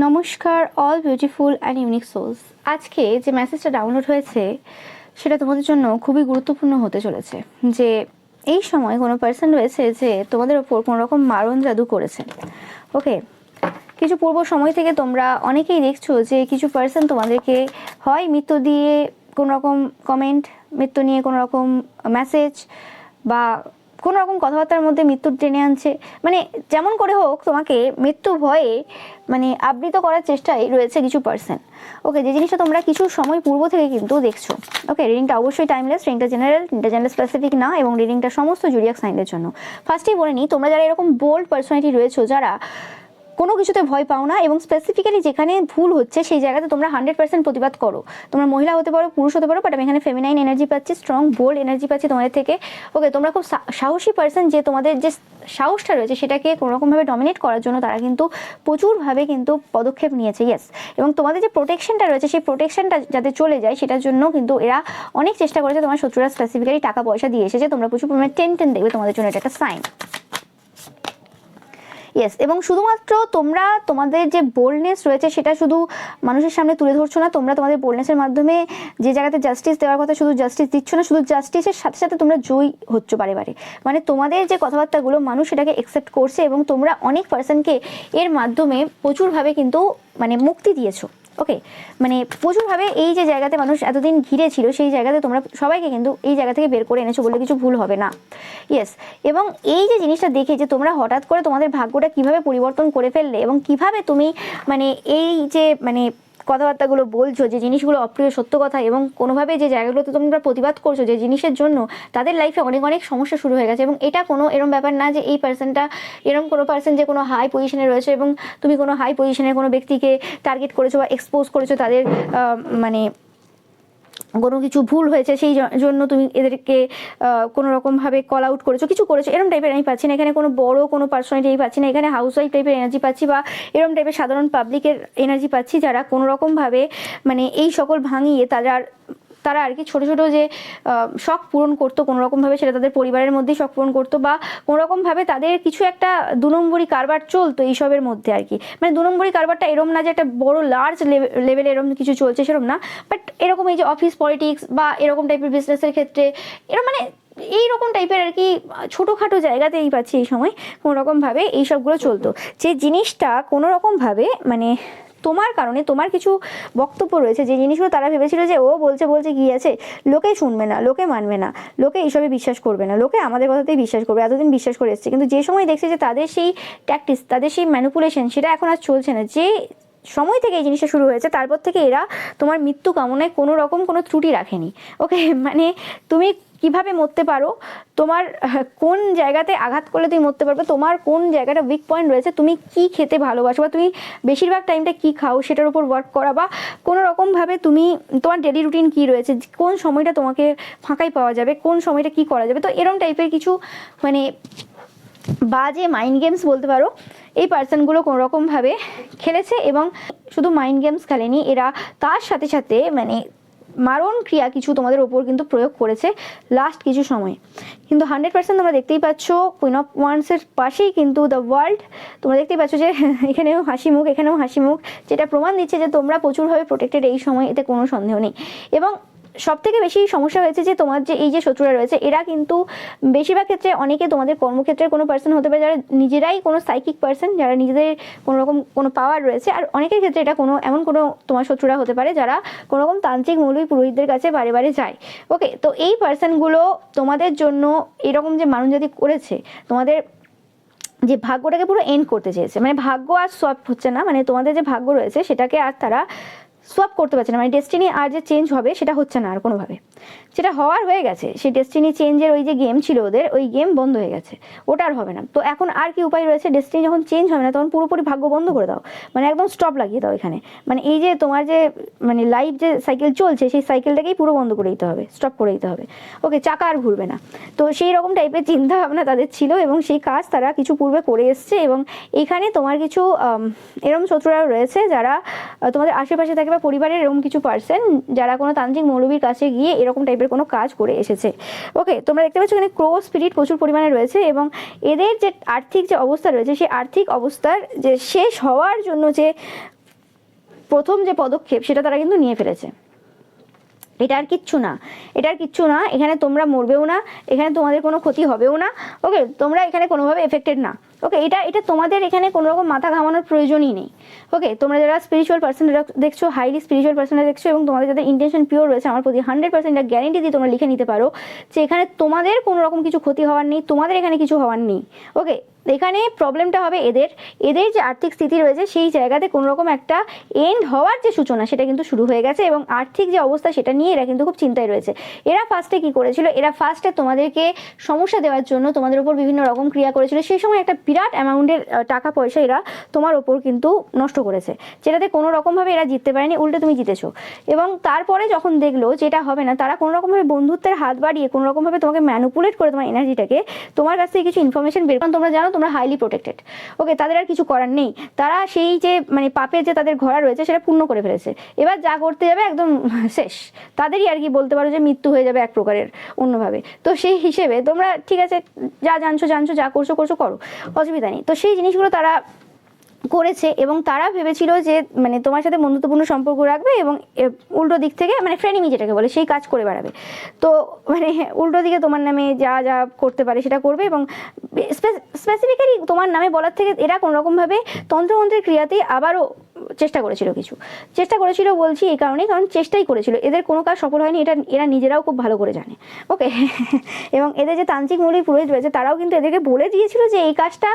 নমস্কার all beautiful and unique souls. আজকে যে মেসেজটা ডাউনলোড হয়েছে সেটা তোমাদের জন্য খুবই গুরুত্বপূর্ণ হতে চলেছে। যে এই সময় কোনো পার্সন রয়েছে যে তোমাদের ওপর কোনো রকম মারণ জাদু করেছে। ওকে, কিছু পূর্ব সময় থেকে তোমরা অনেকেই দেখছো যে কিছু পার্সন তোমাদেরকে হয় মৃত্যু দিয়ে কোনো রকম কমেন্ট, মৃত্যু নিয়ে কোনো রকম মেসেজ বা কোনো রকম কথাবার্তার মধ্যে মৃত্যু টেনে আনছে। মানে যেমন করে হোক তোমাকে মৃত্যু ভয়ে মানে আবৃত করার চেষ্টায় রয়েছে কিছু পার্সন। ওকে, যে জিনিসটা তোমরা কিছু সময় পূর্ব থেকে কিন্তু দেখছো। ওকে, রিডিংটা অবশ্যই টাইমলেস, রিডিংটা জেনারেল স্পেসিফিক না, এবং রিডিংটা সমস্ত জুডিয়াক সাইনদের জন্য। ফার্স্টেই বলে নিই, তোমরা যারা এরকম বোল্ড পার্সোনালিটি রয়েছো, যারা কোনো কিছুতে ভয় পাও না এবং স্পেসিফিক্যালি যেখানে ভুল হচ্ছে সেই জায়গাতে তোমরা 100% প্রতিবাদ করো। তোমরা মহিলা হতে পারো, পুরুষ হতে পারো, বাট আমি এখানে ফেমিনাইন এনার্জি পাচ্ছি, স্ট্রং বোল্ড এনার্জি পাচ্ছি তোমাদের থেকে। ওকে, তোমরা খুব সাহসী পার্সন, যে তোমাদের যে সাহসটা রয়েছে সেটাকে কোনোরকমভাবে ডমিনেট করার জন্য তারা কিন্তু প্রচুরভাবে কিন্তু পদক্ষেপ নিয়েছে। ইয়েস, এবং তোমাদের যে প্রোটেকশনটা রয়েছে সেই প্রোটেকশনটা যাতে চলে যায় সেটার জন্য কিন্তু এরা অনেক চেষ্টা করেছে। তোমার শত্রুরা স্পেসিফিক্যালি টাকা পয়সা দিয়ে এসেছে, তোমরা প্রচুর পরিমাণে টেন দেখবে, তোমাদের জন্য এটা একটা সাইন। ইয়েস, এবং শুধুমাত্র তোমরা তোমাদের যে বোল্ডনেস রয়েছে সেটা শুধু মানুষের সামনে তুলে ধরছো না, তোমরা তোমাদের বোল্ডনেসের মাধ্যমে যে জায়গাতে জাস্টিস দেওয়ার কথা শুধু জাস্টিস দিচ্ছ না, শুধু জাস্টিসের সাথে সাথে তোমরা জয়ী হচ্ছ বারে বারে। মানে তোমাদের যে কথাবার্তাগুলো মানুষ সেটাকে অ্যাকসেপ্ট করছে এবং তোমরা অনেক পার্সনকে এর মাধ্যমে প্রচুরভাবে কিন্তু মানে মুক্তি দিয়েছো। ওকে, মানে প্রচুরভাবে এই যে জায়গাতে মানুষ এতদিন ঘিরে ছিল সেই জায়গাতে তোমরা সবাইকে কিন্তু এই জায়গা থেকে বের করে এনেছো বলে কিছু ভুল হবে না। ইয়েস, এবং এই যে জিনিসটা দেখে যে তোমরা হঠাৎ করে তোমাদের ভাগ্যটা কিভাবে পরিবর্তন করে ফেললে এবং কিভাবে তুমি মানে এই যে মানে কথাবার্তাগুলো বলছো, যে জিনিসগুলো অপ্রিয় সত্য কথা, এবং কোনোভাবে যে জায়গাগুলোতে তোমরা প্রতিবাদ করছো যে জিনিসের জন্য তাদের লাইফে অনেক অনেক সমস্যা শুরু হয়ে গেছে। এবং এটা কোনো এরম ব্যাপার না যে এই পার্সনটা এরম কোনো পার্সন যে কোনো হাই পজিশনে রয়েছে এবং তুমি কোনো হাই পজিশনের কোনো ব্যক্তিকে টার্গেট করেছো বা এক্সপোজ করেছো, তাদের মানে কোনো কিছু ভুল হয়েছে সেই জন্য তুমি এদেরকে কোনো রকমভাবে কল আউট করেছো, কিছু করেছো, এরম টাইপের আমি পাচ্ছি না। এখানে কোনো বড় কোনো পার্সোনালিটি আমি পাচ্ছি না, এখানে হাউস ওয়াইফ টাইপের এনার্জি পাচ্ছি বা এরম টাইপের সাধারণ পাবলিকের এনার্জি পাচ্ছি, যারা কোনো রকমভাবে মানে এই সকল ভাঙিয়ে তারা আর কি ছোটো ছোটো যে শখ পূরণ করতো কোনোরকমভাবে, সেটা তাদের পরিবারের মধ্যেই শখ পূরণ করতো বা কোনোরকমভাবে তাদের কিছু একটা 2 নম্বরই কারবার চলতো এইসবের মধ্যে আর কি। মানে 2 নম্বরই কারবারটা এরম না যে একটা বড় লার্জ লেভেলে এরকম কিছু চলছে সেরকম না, বাট এরকম এই যে অফিস পলিটিক্স বা এরকম টাইপের বিজনেসের ক্ষেত্রে এরকম মানে এইরকম টাইপের আর কি ছোটোখাটো জায়গাতেই পাচ্ছি এই সময় কোনোরকমভাবে এইসবগুলো চলতো। যে জিনিসটা কোনোরকমভাবে মানে তোমার কারণে তোমার কিছু বক্তব্য রয়েছে, যে জিনিসগুলো তারা ভেবেছিল যে ও বলছে বলছে কি আছে, লোকে শুনবে না, লোকে মানবে না, লোকে এইসবে বিশ্বাস করবে না, লোকে আমাদের কথাতেই বিশ্বাস করবে, এতদিন বিশ্বাস করে এসছে। কিন্তু যে সময় দেখছে যে তাদের সেই ট্যাকটিক্স, তাদের সেই ম্যানিপুলেশন সেটা এখন আর চলছে না, যে সময় থেকে এই জিনিসটা শুরু হয়েছে তারপর থেকে এরা তোমার মৃত্যু কামনায় কোনো রকম কোনো ত্রুটি রাখেনি। ওকে, মানে তুমি কিভাবে মরতে পারো, তোমার কোন জায়গাতে আঘাত করলে তুমি মরতে পারবে, তোমার কোন জায়গাটা উইক পয়েন্ট রয়েছে, তুমি কি খেতে ভালোবাসো বা তুমি বেশিরভাগ টাইমটা কি খাও সেটার উপর ওয়ার্ক করা, বা কোনো রকমভাবে তুমি তোমার ডেলি রুটিন কি রয়েছে, কোন সময়টা তোমাকে ফাঁকাই পাওয়া যাবে, কোন সময়টা কি করা যাবে। তো এরম টাইপের কিছু মানে বাজে মাইন্ড গেমস বলতে পারো এই পার্সনগুলো কোনোরকমভাবে খেলেছে, এবং শুধু মাইন্ড গেমস খেলেনি, এরা তার সাথে সাথে মানে মারণ ক্রিয়া কিছু তোমাদের ওপর কিন্তু প্রয়োগ করেছে লাস্ট কিছু সময়। কিন্তু 100% তোমরা দেখতেই পাচ্ছ কুইন অফ ওয়ান্ডসের পাশেই কিন্তু দ্য ওয়ার্ল্ড, তোমরা দেখতেই পাচ্ছ যে এখানেও হাসি মুখ, এখানেও হাসি মুখ, যেটা প্রমাণ দিচ্ছে যে তোমরা প্রচুরভাবে প্রোটেক্টেড এই সময়, এতে কোনো সন্দেহ নেই। এবং সব থেকে বেশি সমস্যা হয়েছে যে তোমার যে এই যে শত্রুরা রয়েছে এরা কিন্তু বেশিরভাগ ক্ষেত্রে অনেকে তোমাদের কর্মক্ষেত্রের কোনো পার্সন হতে পারে যারা নিজেরাই কোনো সাইকিক পার্সন, যারা নিজেদের কোনো রকম কোনো পাওয়ার রয়েছে, আর অনেকের ক্ষেত্রে এটা কোনো এমন কোনো তোমার শত্রুরা হতে পারে যারা কোনো রকম তান্ত্রিক মৌলবী পুরোহিতদের কাছে বারে বারে যায়। ওকে, তো এই পার্সনগুলো তোমাদের জন্য এরকম যে মানবজাতি করেছে, তোমাদের যে ভাগ্যটাকে পুরো এন্ড করতে চেয়েছে, মানে ভাগ্য আর সোয়াপ হচ্ছে না, মানে তোমাদের যে ভাগ্য রয়েছে সেটাকে আর তারা সোয়াপ করতে পারছে না, মানে ডেস্টিনি আর যে চেঞ্জ হবে সেটা হচ্ছে না আর কোনোভাবে, যেটা হওয়ার হয়ে গেছে। সেই ডেস্টিনি চেঞ্জের ওই যে গেম ছিল ওদের, ওই গেম বন্ধ হয়ে গেছে, ওটা আর হবে না। তো এখন আর কি উপায় রয়েছে, ডেস্টিনি যখন চেঞ্জ হবে না তখন পুরোপুরি ভাগ্য বন্ধ করে দাও, মানে একদম স্টপ লাগিয়ে দাও এখানে। মানে এই যে তোমার যে মানে লাইফ যে সাইকেল চলছে সেই সাইকেলটাকেই পুরো বন্ধ করে দিতে হবে, স্টপ করে দিতে হবে। ওকে, চাকা আর ঘুরবে না। তো সেই রকম টাইপের চিন্তা ভাবনা তাদের ছিল এবং সেই কাজ তারা কিছু পূর্বে করে এসছে। এবং এখানে তোমার কিছু এরকম শত্রুরা রয়েছে যারা তোমাদের আশেপাশে থাকে বা পরিবারের এরকম কিছু পার্সন যারা কোনো তান্ত্রিক মৌলবীর কাছে গিয়ে এরকম টাইপের কোনো কাজ করে এসেছে। ওকে, তোমরা দেখতে পাচ্ছ এখানে ক্রো স্পিরিট প্রচুর পরিমাণে রয়েছে, এবং এদের যে আর্থিক যে অবস্থা রয়েছে সেই আর্থিক অবস্থার যে শেষ হওয়ার জন্য যে প্রথম যে পদক্ষেপ সেটা তারা কিন্তু নিয়ে ফেলেছে। এটা আর কিচ্ছু না, এটা আর কিচ্ছু না, এখানে তোমরা মরবেও না, এখানে তোমাদের কোনো ক্ষতি হবেও না, ওকে, তোমরা এখানে কোনোভাবে এফেক্টেড না, ওকে, এটা তোমাদের এখানে কোনো রকম মাথা ঘামানোর প্রয়োজনই নেই, ওকে। তোমরা যারা স্পিরিচুয়াল পার্সন দেখছো, হাইলি স্পিরিচুয়াল পার্সনরা দেখছো, এবং তোমাদের যাদের ইন্টেনশন পিওর রয়েছে, আমার প্রতি 100% গ্যারেন্টি দিয়ে তোমরা লিখে নিতে পারো যে এখানে তোমাদের কোনো রকম কিছু ক্ষতি হওয়ার নেই, তোমাদের এখানে কিছু হওয়ার নেই, ওকে। এখানে প্রবলেমটা হবে এদের যে আর্থিক স্থিতি রয়েছে সেই জায়গাতে কোনো রকম একটা এন্ড হওয়ার যে সূচনা সেটা কিন্তু শুরু হয়ে গেছে, এবং আর্থিক যে অবস্থা সেটা নিয়ে এরা কিন্তু খুব চিন্তায় রয়েছে। এরা ফার্স্টে কি করেছিল, এরা ফার্স্টে তোমাদেরকে সমস্যা দেওয়ার জন্য তোমাদের উপর বিভিন্ন রকম ক্রিয়া করেছিল, সেই সময় একটা বিরাট অ্যামাউন্টের টাকা পয়সা এরা তোমার ওপর কিন্তু নষ্ট করেছে, যেটাতে কোনো রকমভাবে এরা জিততে পারেনি, উল্টে তুমি জিতেছো। এবং তারপরে যখন দেখলো যেটা হবে না, তারা কোনো রকমভাবে বন্ধুত্বের হাত বাড়িয়ে কোনো রকমভাবে তোমাকে ম্যানুপুলেট করে তোমার এনার্জিটাকে, তোমার কাছ থেকে কিছু ইনফরমেশন বের করেন। তোমরা জানো তোমরা হাইলি প্রোটেক্টেড, ওকে, তাদের আর কিছু করার নেই, তারা সেই যে মানে পাপের যে তাদের ঘোড়া রয়েছে সেটা পূর্ণ করে ফেলেছে, এবার যা করতে যাবে একদম শেষ, তাদেরই আর কি বলতে পারো যে মৃত্যু হয়ে যাবে এক প্রকারের অন্যভাবে। তো সেই হিসেবে তোমরা ঠিক আছে, যা জানছো যা করছো করো, অসুবিধা নেই। তো সেই জিনিসগুলো তারা করেছে, এবং তারা ভেবেছিল যে মানে তোমার সাথে বন্ধুত্বপূর্ণ সম্পর্ক রাখবে, এবং উল্টো দিক থেকে মানে ফ্রেনিমি যেটাকে বলে সেই কাজ করে বেড়াবে। তো মানে উল্টো দিকে তোমার নামে যা করতে পারে সেটা করবে, এবং স্পেসিফিক্যালি তোমার নামে বলার থেকে এরা কোনোরকমভাবে তন্ত্রমন্ত্রের ক্রিয়াতেই আবারও চেষ্টা করেছিল বলছি এই কারণেই, কারণ চেষ্টাই করেছিল, এদের কোনো কাজ সফল হয়নি, এটা এরা নিজেরাও খুব ভালো করে জানে, ওকে। এবং এদের যে তান্ত্রিক মৌলী পুরোহিত রয়েছে তারাও কিন্তু এদেরকে বলে দিয়েছিল যে এই কাজটা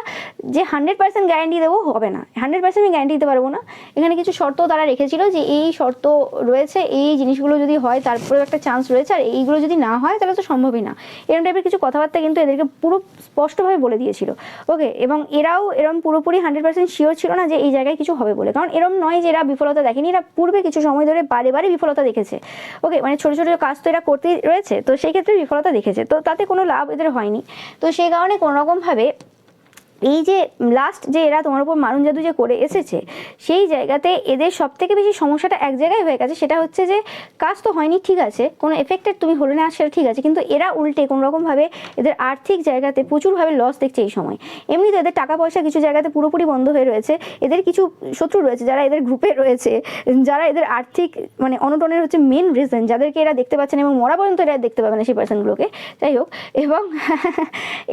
যে 100% গ্যারান্টি দেবো হবে না, 100% গ্যারান্টি দিতে পারবো না, এখানে কিছু শর্ত তারা রেখেছিল যে এই শর্ত রয়েছে, এই জিনিসগুলো যদি হয় তারপরেও একটা চান্স রয়েছে, আর এইগুলো যদি না হয় তাহলে তো সম্ভবই না, এরকম টাইপের কিছু কথাবার্তা কিন্তু এদেরকে পুরো স্পষ্টভাবে বলে দিয়েছিল, ওকে। এবং এরাও এরকম পুরোপুরি 100% শিওর ছিল না যে এই জায়গায় কিছু হবে বলে, কারণ এরকম নয় যে এরা বিফলতা দেখেনি, এরা পূর্বে কিছু সময় ধরে বারে বিফলতা দেখেছে, ওকে, মানে ছোট কাজ তো এরা করতেই রয়েছে, তো সেই ক্ষেত্রে বিফলতা দেখেছে, তো তাতে কোনো লাভ এদের হয়নি। তো সেই কারণে কোনোরকমভাবে এই যে লাস্ট যে এরা তোমার উপর মারণ জাদু যে করে এসেছে সেই জায়গাতে এদের সব থেকে বেশি সমস্যাটা এক জায়গায় হয়ে গেছে, সেটা হচ্ছে যে কাজ তো হয়নি ঠিক আছে, কোনো এফেক্টেড তুমি হলে না সেটা ঠিক আছে, কিন্তু এরা উল্টে কোনো রকমভাবে এদের আর্থিক জায়গাতে প্রচুরভাবে লস দেখছে এই সময়। এমনি তো এদের টাকা পয়সা কিছু জায়গাতে পুরোপুরি বন্ধ হয়ে রয়েছে, এদের কিছু শত্রু রয়েছে যারা এদের গ্রুপে রয়েছে, যারা এদের আর্থিক মানে অনটনের হচ্ছে মেন রিজন, যাদেরকে এরা দেখতে পাচ্ছে না, এবং মরা পর্যন্ত এরা দেখতে পাবে না সেই পার্সনগুলোকে, যাই হোক। এবং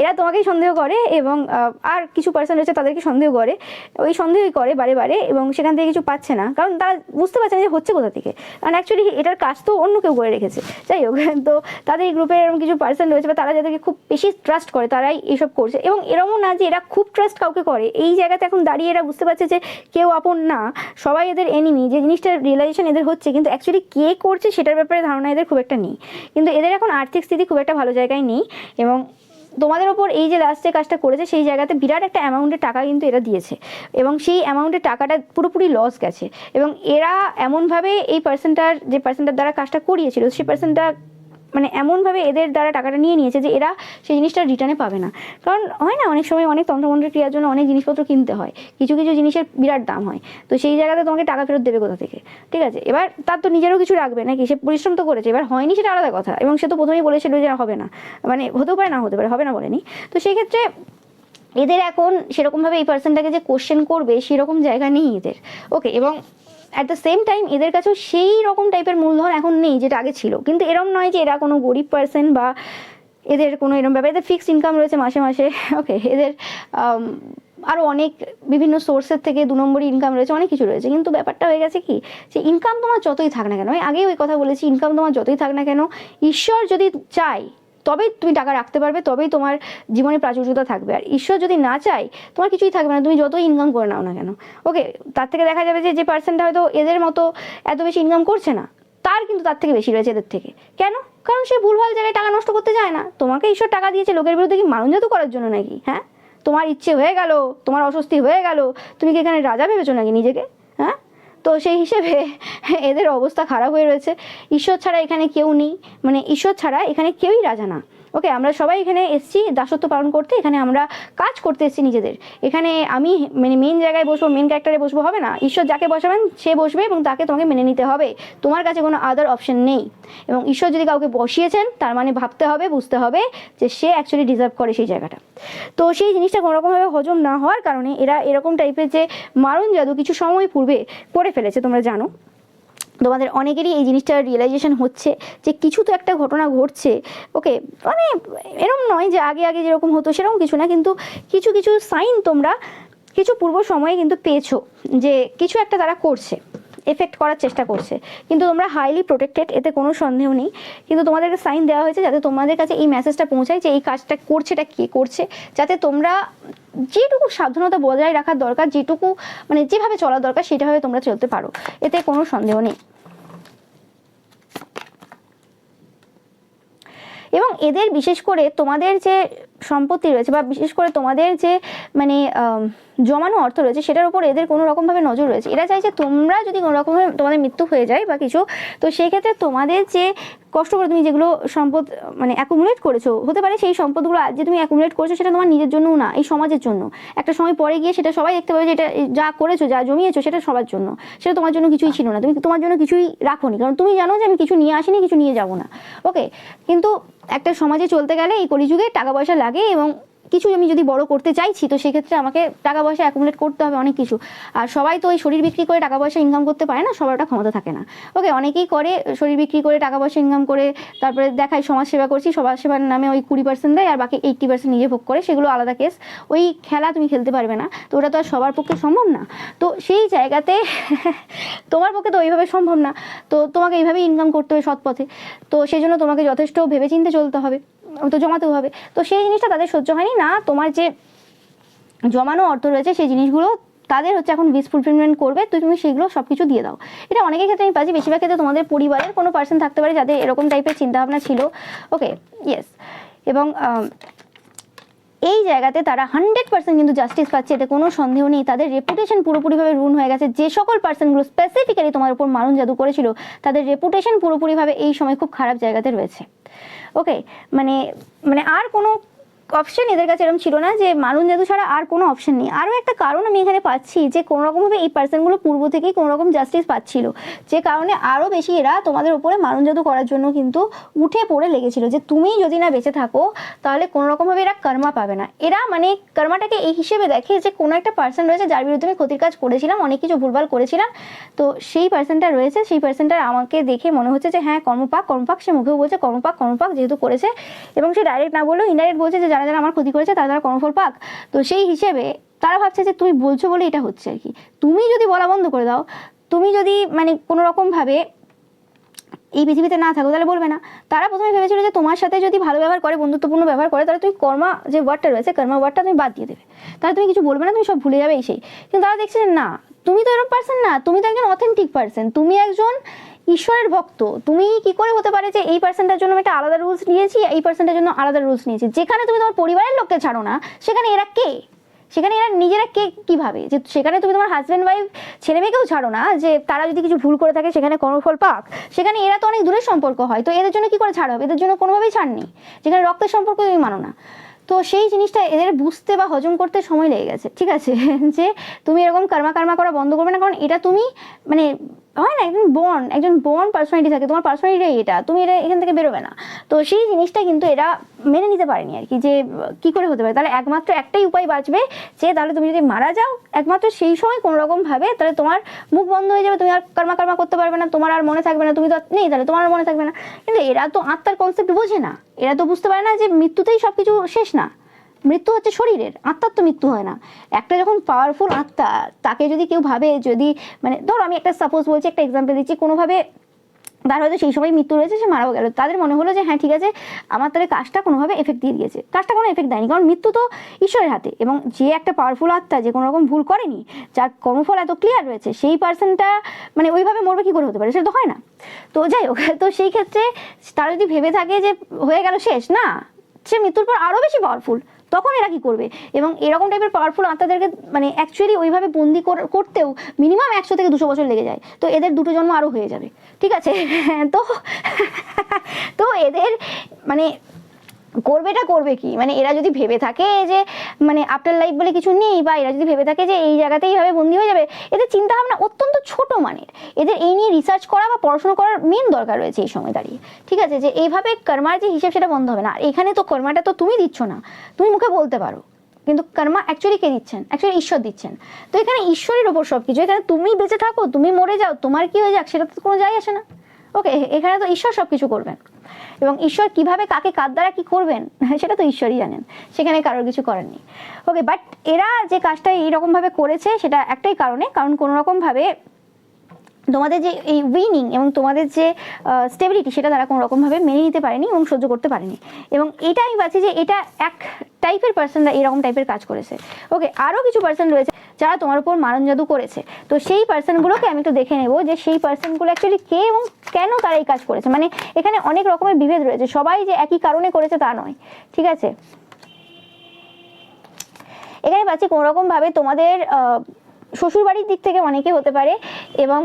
এরা তোমাকেই সন্দেহ করে, এবং আর কিছু পার্সন রয়েছে তাদেরকে সন্দেহ করে, ওই সন্দেহই করে বারে, এবং সেখান থেকে কিছু পাচ্ছে না, কারণ তারা বুঝতে পারছে না যে হচ্ছে কোথা থেকে, কারণ অ্যাকচুয়ালি এটার কাজ তো অন্য কেউ করে রেখেছে, যাই হোক। তো তাদের এই গ্রুপের এরকম কিছু পার্সন রয়েছে বা তারা যাদেরকে খুব বেশি ট্রাস্ট করে তারাই এইসব করছে, এবং এরকমও না যে এরা খুব ট্রাস্ট কাউকে করে, এই জায়গাতে এখন দাঁড়িয়ে এরা বুঝতে পারছে যে কেউ আপন না, সবাই এদের এনিমি, যে জিনিসটার রিয়েলাইজেশন এদের হচ্ছে, কিন্তু অ্যাকচুয়ালি কে করছে সেটার ব্যাপারে ধারণা এদের খুব একটা নেই, কিন্তু এদের এখন আর্থিক স্থিতি খুব একটা ভালো জায়গায় নেই, এবং তোমাদের ওপর এই যে লাস্টে কাজটা করেছে সেই জায়গাতে বিরাট একটা অ্যামাউন্টের টাকা কিন্তু এরা দিয়েছে, এবং সেই অ্যামাউন্টের টাকাটা পুরোপুরি লস গেছে, এবং এরা এমনভাবে এই পার্সনটার দ্বারা কাজটা করিয়েছিল সেই পার্সনটা মানে এমনভাবে এদের দ্বারা টাকাটা নিয়ে নিয়েছে যে এরা সেই জিনিসটা রিটার্নে পাবে না, কারণ হয় না অনেক সময় অনেক তন্ত্রমন্ত্রের ক্রিয়ার জন্য অনেক জিনিসপত্র কিনতে হয়, কিছু জিনিসের বিরাট দাম হয়, তো সেই জায়গাতে তোমাকে টাকা ফেরত দেবে কোথা থেকে, ঠিক আছে। এবার তার তো নিজেরও কিছু রাখবে নাকি, সে পরিশ্রম তো করেছে, এবার হয়নি সেটা আলাদা কথা, এবং সে তো প্রথমেই বলেছিল যে হবে না, মানে হতেও পারে না হতে পারে, হবে না বলেনি। তো সেই ক্ষেত্রে এদের এখন সেরকমভাবে এই পার্সনটাকে যে কোশ্চেন করবে সেরকম জায়গা নেই এদের, ওকে। এবং অ্যাট দ্য সেম টাইম এদের কাছেও সেই রকম টাইপের মূলধন এখন নেই যেটা আগে ছিল, কিন্তু এরকম নয় যে এরা কোনো গরিব পার্সন বা এদের কোনো এরকম ব্যাপার, এদের ফিক্সড ইনকাম রয়েছে মাসে, ওকে। এদের আরও অনেক বিভিন্ন সোর্সের থেকে 2 নম্বরই ইনকাম রয়েছে, অনেক কিছু রয়েছে, কিন্তু ব্যাপারটা হয়ে গেছে কি যে ইনকাম তোমার যতই থাক না কেন, আমি আগেই ওই কথা বলেছি, ইনকাম তোমার যতই থাক না কেন, ঈশ্বর যদি চায় তবেই তুমি টাকা রাখতে পারবে, তবেই তোমার জীবনে প্রাচুর্যতা থাকবে, আর ঈশ্বর যদি না চায় তোমার কিছুই থাকবে না, তুমি যতই ইনকাম করে নাও না কেন, ওকে। তার থেকে দেখা যাবে যে পার্সনটা হয়তো এদের মতো এত বেশি ইনকাম করছে না, তার কিন্তু তার থেকে বেশি রয়েছে এদের থেকে, কেন? কারণ সে ভুলভাল জায়গায় টাকা নষ্ট করতে যায় না, তোমাকে ঈশ্বর টাকা দিয়েছে লোকের বিরুদ্ধে কি মারণ জাদু করার জন্য নাকি? হ্যাঁ, তোমার ইচ্ছে হয়ে গেল, তোমার অস্বস্তি হয়ে গেল, তুমি কি এখানে রাজা ভেবেছো নাকি নিজেকে? হ্যাঁ, তো সেই হিসেবে এদের অবস্থা খারাপ হয়ে রয়েছে। ঈশ্বর ছাড়া এখানে কেউ নেই, মানে ঈশ্বর ছাড়া এখানে কেউই রাজা না, ওকে, আমরা সবাই এখানে এসেছি দাসত্ব পালন করতে, এখানে আমরা কাজ করতে এসেছি নিজেদের। এখানে আমি মানে মেন জায়গায় বসবো, মেন ক্যারেক্টারে বসবো হবে না। ঈশ্বর যাকে বসাবেন সে বসবে এবং তাকে তোমাকে মেনে নিতে হবে, তোমার কাছে কোনো আদার অপশন নেই। এবং ঈশ্বর যদি কাউকে বসিয়েছেন তার মানে ভাবতে হবে, বুঝতে হবে যে সে অ্যাকচুয়ালি ডিজার্ভ করে সেই জায়গাটা। তো সেই জিনিসটা কোনোরকমভাবে হজম না হওয়ার কারণে এরা এরকম টাইপের যে মারণ জাদু কিছু সময় পূর্বে করে ফেলেছে, তোমরা জানো। তোমাদের অনেকেরই এই জিনিসটা রিয়েলাইজেশন হচ্ছে যে কিছু তো একটা ঘটনা ঘটছে। ওকে, মানে এরকম নয় যে আগে আগে যেরকম হতো সেরকম কিছু না, কিন্তু কিছু কিছু সাইন তোমরা কিছু পূর্ব সময়ে কিন্তু পেয়েছো যে কিছু একটা তারা করছে, এফেক্ট করার চেষ্টা করছে। কিন্তু তোমরা হাইলি প্রোটেক্টেড, এতে কোনো সন্দেহ নেই। কিন্তু তোমাদেরকে সাইন দেওয়া হয়েছে যাতে তোমাদের কাছে এই মেসেজটা পৌঁছায় যে এই কাজটা করছে, এটা কে করছে, যাতে তোমরা যেটুকু সাবধানতা বজায় রাখার দরকার, যেটুকু মানে যেভাবে চলা দরকার সেটাভাবে তোমরা চলতে পারো, এতে কোনো সন্দেহ নেই। এবং এদের বিশেষ করে তোমাদের যে সম্পত্তি রয়েছে বা বিশেষ করে তোমাদের যে মানে জমানো অর্থ রয়েছে সেটার উপর এদের কোনো রকমভাবে নজর রয়েছে। এরা চাইছে তোমরা যদি কোনো রকমভাবে তোমাদের মৃত্যু হয়ে যায় বা কিছু, তো সেই ক্ষেত্রে তোমাদের যে কষ্ট করে তুমি যেগুলো সম্পদ মানে অ্যাকুমুলেট করেছো, হতে পারে সেই সম্পদগুলো আজ যে তুমি অ্যাকুমুলেট করেছো সেটা তোমার নিজের জন্যও না, এই সমাজের জন্য। একটা সময় পরে গিয়ে সেটা সবাই দেখতে পাবে যে এটা যা করেছো, যা জমিয়েছো সেটা সবার জন্য, সেটা তোমার জন্য কিছুই ছিল না, তুমি তোমার জন্য কিছুই রাখোনি, কারণ তুমি জানো যে আমি কিছু নিয়ে আসিনি, কিছু নিয়ে যাবো না। ওকে, কিন্তু একটা সমাজে চলতে গেলে এই কলিযুগে টাকা পয়সা লাগে, এবং কিছু আমি যদি বড় করতে চাইছি তো সেক্ষেত্রে আমাকে টাকা পয়সা অ্যাকুমুলেট করতে হবে অনেক কিছু। আর সবাই তো ওই শরীর বিক্রি করে টাকা পয়সা ইনকাম করতে পারে না, সবার ওটা ক্ষমতা থাকে না। ওকে, অনেকেই করে শরীর বিক্রি করে টাকা পয়সা ইনকাম করে, তারপরে দেখায় সমাজ সেবা করছি, সমাজ সেবার নামে ওই 20% দেয় আর বাকি 80% নিজে ভোগ করে, সেগুলো আলাদা কেস। ওই খেলা তুমি খেলতে পারবে না, তো ওটা তো আর সবার পক্ষে সম্ভব না। তো সেই জায়গাতে তোমার পক্ষে তো ওইভাবে সম্ভব না, তো তোমাকে এইভাবেই ইনকাম করতে হবে সৎ পথে। তো সেই জন্য তোমাকে যথেষ্ট ভেবেচিন্তে চলতে হবে, তো জমাতেও হবে। তো সেই জিনিসটা তাদের সহ্য হয়নি না, তোমার যে জমানো অর্থ রয়েছে সেই জিনিসগুলো তাদের হচ্ছে এখন উইশ ফুলফিলমেন্ট করবে, তো তুমি সেগুলো সব কিছু দিয়ে দাও। এটা অনেকের ক্ষেত্রে আমি পাচ্ছি, বেশিরভাগ ক্ষেত্রে তোমাদের পরিবারের কোনো পার্সন থাকতে পারে যাদের এরকম টাইপের চিন্তাভাবনা ছিল। ওকে, ইয়েস। এবং এই জায়গাতে তারা 100% কিন্তু জাস্টিস পাচ্ছে, এতে কোনো সন্দেহ নেই। তাদের রেপুটেশন পুরোপুরিভাবে রুন হয়ে গেছে। যে সকল পার্সনগুলো স্পেসিফিক্যালি তোমার উপর মারণ জাদু করেছিল তাদের রেপুটেশন পুরোপুরিভাবে এই সময় খুব খারাপ জায়গাতে রয়েছে। ওকে, মানে মানে আর কোনো অপশন এদের কাছে এরকম ছিল না যে মারণ জাদু ছাড়া আর কোনো অপশন নেই। আরও একটা কারণ আমি এখানে পাচ্ছি যে কোনো রকমভাবে এই পার্সনগুলো পূর্ব থেকেই কোনো রকম জাস্টিস পাচ্ছিল, যে কারণে আরও বেশি এরা তোমাদের উপরে মারণ জাদু করার জন্য কিন্তু উঠে পড়ে লেগেছিল যে তুমি যদি না বেঁচে থাকো তাহলে কোনো রকমভাবে এরা কর্মা পাবে না। এরা মানে কর্মাটাকে এই হিসেবে দেখে যে কোনো একটা পার্সন রয়েছে যার বিরুদ্ধে আমি ক্ষতির কাজ করেছিলাম, অনেক কিছু ভুলভাল করেছিলাম, তো সেই পার্সনটা রয়েছে, সেই পার্সনটার আমাকে দেখে মনে হচ্ছে যে হ্যাঁ কর্মপাক কর্মপাক, সে মুখেও বলছে কর্মপাক কর্মপাক যেহেতু করেছে, এবং সে ডাইরেক্ট না বললেও ইনডাইরেক্ট বলছে যে যারা যারা আমার ক্ষতি করেছে তারা কর্মফল পাক। তো সেই হিসেবে তারা ভাবছে যে তুমি বলছো বলে এটা হচ্ছে আর কি। তুমি যদি বলা বন্ধ করে দাও, তুমি যদি মানে কোনো রকমভাবে এই পৃথিবীতে না থাকো তাহলে বলবে না। তারা প্রথমে ভেবেছিল যে তোমার সাথে যদি ভালো ব্যবহার করে, বন্ধুত্বপূর্ণ ব্যবহার করে, তাহলে তুমি কর্মা যে ওয়ার্ডটা রয়েছে, কর্মা ওয়ার্ডটা তুমি বাদ দিয়ে দেবে, তাহলে তুমি কিছু বলবে না, তুমি সব ভুলে যাবে এই সেই। কিন্তু তারা দেখছে যে না, তুমি তো এরকম পার্সন না, তুমি তো একজন অথেন্টিক পার্সন, তুমি একজন ঈশ্বরের ভক্ত। তুমি কি করে হতে পারে যে এই পার্সনটার জন্য একটা আলাদা রুলস নিয়েছি, এই পার্সনটার জন্য আলাদা রুলস নিয়েছি? যেখানে তুমি তোমার পরিবারের লোককে ছাড়ো না সেখানে এরা কে? সেখানে এরা নিজেরা কে কিভাবে যে সেখানে তুমি তোমার হাজব্যান্ড ওয়াইফ ছেলে মেয়েকেও ছাড়ো না যে তারা যদি কিছু ভুল করে থাকে সেখানে কর্মফল পাক, সেখানে এরা তো অনেক দূরের সম্পর্ক হয়, তো এদের জন্য কি করে ছাড় হবে? এদের জন্য কোনোভাবেই ছাড় নেই, যেখানে রক্তের সম্পর্ক তুমি মানো না। তো সেই জিনিসটা এদের বুঝতে বা হজম করতে সময় লেগে গেছে, ঠিক আছে, যে তুমি এরকম কর্মা করা বন্ধ করবে না, কারণ এটা তুমি মানে হয় না একজন বর্ন পার্সোনালিটি থাকে, তোমার পার্সোনালিটি এটা, তুমি এটা এখান থেকে বেরোবে না। তো সেই জিনিসটা কিন্তু এরা মেনে নিতে পারেনি আর কি, যে কি করে হতে পারে। তাহলে একমাত্র একটাই উপায় বাঁচবে, যে তাহলে তুমি যদি মারা যাও একমাত্র সেই সময় কোনো রকমভাবে তাহলে তোমার মুখ বন্ধ হয়ে যাবে, তুমি আর কর্মা করতে পারবে না, তোমার আর মনে থাকবে না, তুমি তো নেই, তাহলে তোমার আর মনে থাকবে না। কিন্তু এরা তো আত্মার কনসেপ্ট বোঝে না, এরা তো বুঝতে পারে না যে মৃত্যুতেই সব কিছু শেষ না, মৃত্যু হচ্ছে শরীরের, আত্মার তো মৃত্যু হয় না। একটা যখন পাওয়ারফুল আত্মা, তাকে যদি কেউ ভাবে, যদি মানে ধরো আমি একটা সাপোজ বলছি, একটা এক্সাম্পল দিচ্ছি, কোনোভাবে তার হয়তো সেই সময় মৃত্যু রয়েছে, সে মারাও গেল, তাদের মনে হলো যে হ্যাঁ ঠিক আছে আমার তাহলে কাজটা কোনোভাবে এফেক্ট দিয়ে দিয়েছে, কাজটা কোনো এফেক্ট দেয়নি, কারণ মৃত্যু তো ঈশ্বরের হাতে। এবং যে একটা পাওয়ারফুল আত্মা যে কোনো রকম ভুল করেনি, যার কর্মফল এত ক্লিয়ার রয়েছে, সেই পার্সনটা মানে ওইভাবে মরবে কি করে হতে পারে? সেটা তো হয় না। তো যাই হোক, তো সেই ক্ষেত্রে তারা যদি ভেবে থাকে যে হয়ে গেল শেষ, না, সে মৃত্যুর পর আরও বেশি পাওয়ারফুল, তখন এরা কি করবে? এবং এরকম টাইপের পাওয়ারফুল আত্মাদেরকে মানে অ্যাকচুয়ালি ওইভাবে বন্দি করতেও মিনিমাম 100 থেকে 200 বছর লেগে যায়, তো এদের 2টো জন্ম আরও হয়ে যাবে, ঠিক আছে। তো তো এদের মানে করবেটা করবে কি, মানে এরা যদি ভেবে থাকে যে মানে আফটার লাইফ বলে কিছু নেই, বা এরা যদি ভেবে থাকে যে এই জায়গাতেই এইভাবে বন্দী হয়ে যাবে, এদের চিন্তা ভাবনা অত্যন্ত ছোট মানের। এদের এই নিয়ে রিসার্চ করা বা পড়াশোনা করার মেন দরকার রয়েছে এই সময় দাঁড়িয়ে, ঠিক আছে? যে এইভাবে কর্মার যে হিসেব সেটা বন্ধ হবে না। আর এখানে তো কর্মাটা তো তুমি দিচ্ছ না, তুমি মুখে বলতে পারো, কিন্তু কর্মা অ্যাকচুয়ালি কে দিচ্ছেন? অ্যাকচুয়ালি ঈশ্বর দিচ্ছেন। তো এখানে ঈশ্বরের ওপর সব কিছু, এখানে তুমি বেঁচে থাকো, তুমি মরে যাও, তোমার কি হয়ে যাক, সেটা তো কোনো যায় আসে না। ওকে, এখানে তো ঈশ্বর সব কিছু করবেন, এবং ঈশ্বর কিভাবে কাকে কার দ্বারা কি করবেন সেটা তো ঈশ্বরই জানেন, সেখানে কারোর কিছু করার নেই। ওকে, বাট এরা যে কাজটা এইরকমভাবে করেছে সেটা একটাই কারণে, কারণ কোনোরকমভাবে তোমাদের যে এই উইনিং এবং তোমাদের যে স্টেবিলিটি সেটা তারা কোনো রকমভাবে মেনে নিতে পারেনি এবং সহ্য করতে পারেনি। এবং এটা আমি পাচ্ছি যে এটা এক টাইপের পার্সনরা এরকম টাইপের কাজ করেছে। ওকে, আরও কিছু পার্সন রয়েছে যারা তোমার উপর মারণ জাদু করেছে। তো সেই পার্সনগুলোকে আমি একটু দেখে নেব যে সেই পার্সনগুলো অ্যাকচুয়ালি কে এবং কেন তারা এই কাজ করেছে। মানে এখানে অনেক রকমের বিভেদ রয়েছে, সবাই যে একই কারণে করেছে তা নয়, ঠিক আছে? এখানে পাচ্ছি কোনোরকমভাবে তোমাদের শ্বশুরবাড়ির দিক থেকে অনেকে হতে পারে, এবং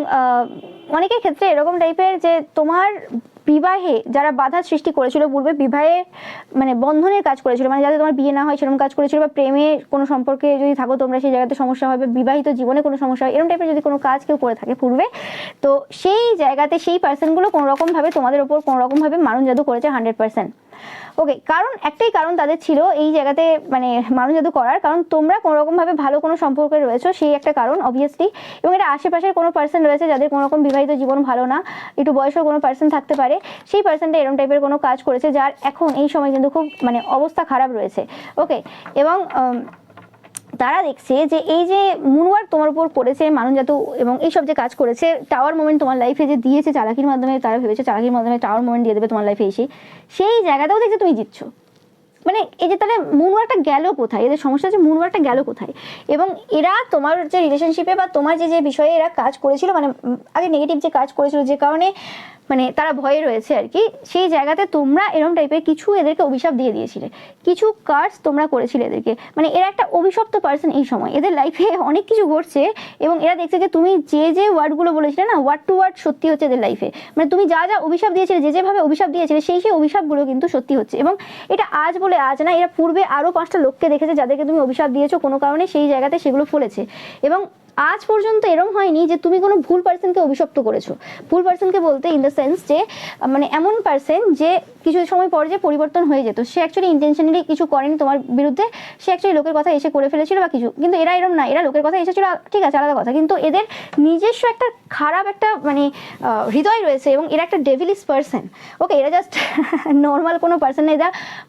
অনেকের ক্ষেত্রে এরকম টাইপের যে তোমার বিবাহে যারা বাধা সৃষ্টি করেছিল পূর্বে, বিবাহে মানে বন্ধনের কাজ করেছিল, মানে যাতে তোমার বিয়ে না হয় সেরকম কাজ করেছিল, বা প্রেমে কোনো সম্পর্কে যদি থাকো তোমরা সেই জায়গাতে সমস্যা হবে, বিবাহিত জীবনে কোনো সমস্যা হয়, এরকম টাইপের যদি কোনো কাজ কেউ করে থাকে পূর্বে, তো সেই জায়গাতে সেই পার্সনগুলো কোনোরকমভাবে তোমাদের ওপর কোনোরকমভাবে মারণ জাদু করেছে 100%। ওকে, কারণ একটাই কারণ তাদের ছিল এই জায়গাতে মানে মারণ জাদু করার, কারণ তোমরা কোনোরকমভাবে ভালো কোনো সম্পর্কে রয়েছো, সেই একটা কারণ অবভিয়াসলি। এবং এটা আশেপাশের কোনো পার্সন রয়েছে যাদের কোনোরকম বিবাহিত জীবন ভালো না, একটু বয়সের কোনো পার্সন থাকতে পারে, সেই পার্সনটা এরকম টাইপের কোনো কাজ করেছে যার এখন এই সময় কিন্তু খুব মানে অবস্থা খারাপ রয়েছে। ওকে, এবং তারা দেখছে যে এই যে মুনওয়ার্ক তোমার উপর করেছে, মারণ জাদু এবং এইসব যে কাজ করেছে, টাওয়ার মোমেন্ট তোমার লাইফে যে দিয়েছে চালাকির মাধ্যমে, তারা ভেবেছে চালাকির মাধ্যমে টাওয়ার মোমেন্ট দিয়ে দেবে তোমার লাইফে এসে, সেই জায়গাটাও দেখছে তুমি জিতছো। মানে এই যে তাহলে মুনওয়ার্কটা গেল কোথায়, এদের সমস্যা যে মুনওয়ার্কটা গেল কোথায়। এবং এরা তোমার যে রিলেশনশিপে বা তোমার যে যে বিষয়ে এরা কাজ করেছিল, মানে আগে নেগেটিভ যে কাজ করেছিল যে কারণে মানে তারা ভয়ে রয়েছে আর কি, সেই জায়গাতে তোমরা এরকম টাইপের কিছু এদেরকে অভিশাপ দিয়ে দিয়েছিলে, কিছু কাজ তোমরা করেছিলে এদেরকে। মানে এরা একটা অভিশপ্ত পার্সন এই সময়, এদের লাইফে অনেক কিছু ঘটছে, এবং এরা দেখছে যে তুমি যে যে ওয়ার্ডগুলো বলেছিলে না, ওয়ার্ড টু ওয়ার্ড সত্যি হচ্ছে এদের লাইফে। মানে তুমি যা যা অভিশাপ দিয়েছিলে, যে যেভাবে অভিশাপ দিয়েছিলে, সেই সেই অভিশাপগুলো কিন্তু সত্যি হচ্ছে। এবং এটা আজ বলে আজ না, এরা পূর্বে আরও 5টা লোককে দেখেছে যাদেরকে তুমি অভিশাপ দিয়েছো কোনো কারণে, সেই জায়গাতে সেগুলো ফলেছে। এবং আজ পর্যন্ত এরকম হয়নি যে তুমি কোনো ভুল পার্সনকে অভিশপ্ত করেছো। ভুল পার্সনকে বলতে ইন দ্য সেন্স যে মানে এমন পার্সন যে কিছু সময় পরে যে পরিবর্তন হয়ে যেত, সে অ্যাকচুয়ালি ইন্টেনশনালি কিছু করেনি তোমার বিরুদ্ধে, সে অ্যাকচুয়ালি লোকের কথা এসে করে ফেলেছিল বা কিছু, কিন্তু এরা এরকম না, এরা লোকের কথা এসেছিল ঠিক আছে আলাদা কথা, কিন্তু এদের নিজস্ব একটা খারাপ একটা মানে হৃদয় রয়েছে, এবং এরা একটা ডেভিলিস পার্সন। ওকে, এরা জাস্ট নর্মাল কোনো পার্সন না, এরা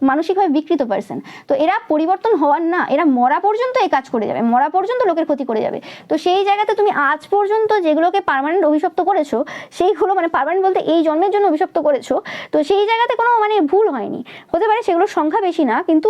মানসিকভাবে বিকৃত পার্সন। তো এরা পরিবর্তন হওয়ার না, এরা মরা পর্যন্ত এই কাজ করে যাবে, মরা পর্যন্ত লোকের ক্ষতি করে যাবে। তো সেই জায়গাতে তুমি আজ পর্যন্ত যেগুলোকে পার্মানেন্ট অভিশপ্ত করেছো, সেইগুলো মানে পার্মানেন্ট বলতে এই জন্মের জন্য অভিশপ্ত করেছো, তো সেই জায়গাতে কোনো মানে ভুল হয়নি। হতে পারে সেগুলোর সংখ্যা বেশি না, কিন্তু